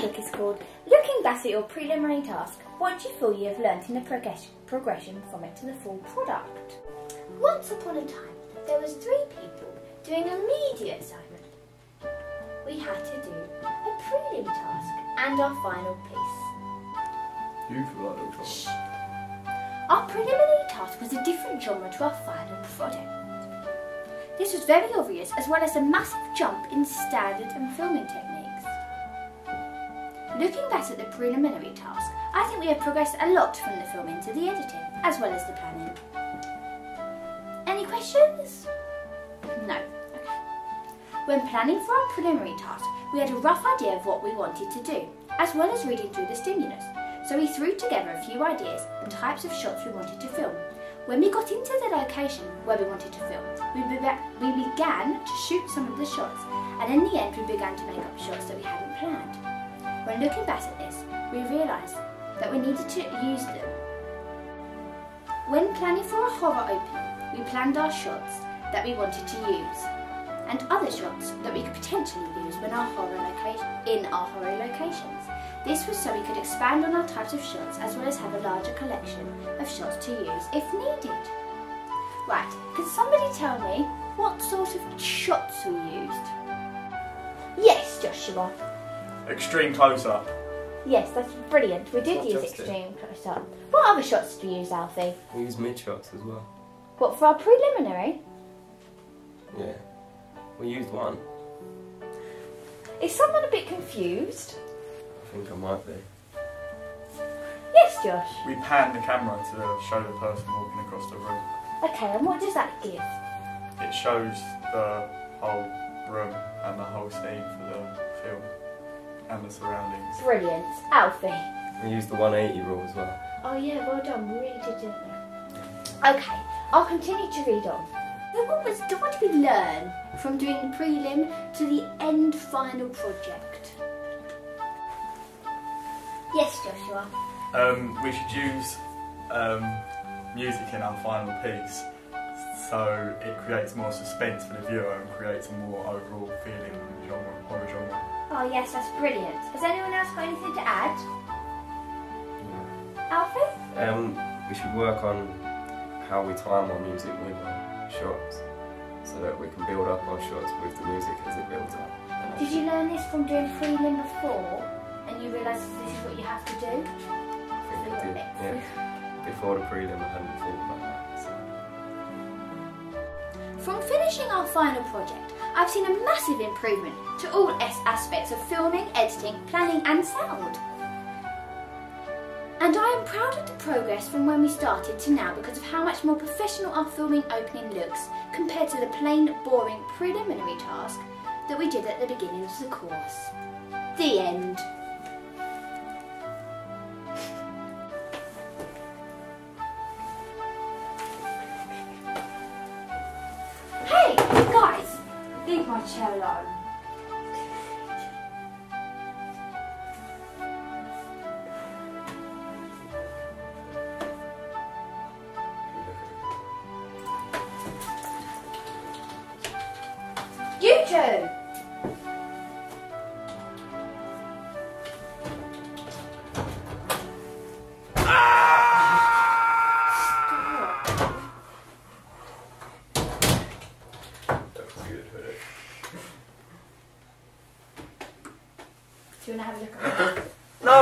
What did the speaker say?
book is called Looking Back at Your Preliminary Task, What Do You Feel You Have Learnt in the Progression from it to the Full Product? Once upon a time, there was 3 people doing a media assignment. We had to do a prelim task and our final piece. You feel like little Thomas. Our preliminary task was a different genre to our final project. This was very obvious, as well as a massive jump in standard and filming techniques. Looking back at the preliminary task, I think we have progressed a lot from the filming to the editing, as well as the planning. Any questions? No. Okay. When planning for our preliminary task, we had a rough idea of what we wanted to do, as well as reading through the stimulus, so we threw together a few ideas and types of shots we wanted to film. When we got into the location where we wanted to film, we began to shoot some of the shots, and in the end we began to make up shots that we hadn't planned. When looking back at this, we realised that we needed to use them. When planning for a horror opening, we planned our shots that we wanted to use, and other shots that we could potentially use in our horror locations. This was so we could expand on our types of shots, as well as have a larger collection of shots to use if needed. Right, could somebody tell me what sort of shots we used? Yes, Joshua. Extreme close-up. Yes, that's brilliant. We did use extreme close-up. What other shots did we use, Alfie? We used mid-shots as well. What, for our preliminary? Yeah, we used one. Is someone a bit confused? I think I might be. Yes, Josh. We panned the camera to show the person walking across the room. Okay, and what does that give? It shows the whole room and the whole scene for the film and the surroundings. Brilliant. Alfie? We used the 180 rule as well. Oh yeah, well done. We really did, didn't we? Okay, I'll continue to read on. So what did we learn from doing the prelim to the end final project? Yes, Joshua. We should use music in our final piece, so it creates more suspense for the viewer and creates a more overall feeling of the horror genre. Oh yes, that's brilliant. Has anyone else got anything to add? Alfie? We should work on how we time our music with our shots, so that we can build up our shots with the music as it builds up. Did you learn this from doing prelim before, and you realised this is what you have to do? I think I did, yeah. Before the prelim I hadn't thought about that. So. From finishing our final project, I've seen a massive improvement to all aspects of filming, editing, planning and sound. And I am proud of the progress from when we started to now because of how much more professional our filming opening looks compared to the plain, boring preliminary task that we did at the beginning of the course. The end. Hey, guys! Leave my chair alone. You two! Do you want to have a look at it? No!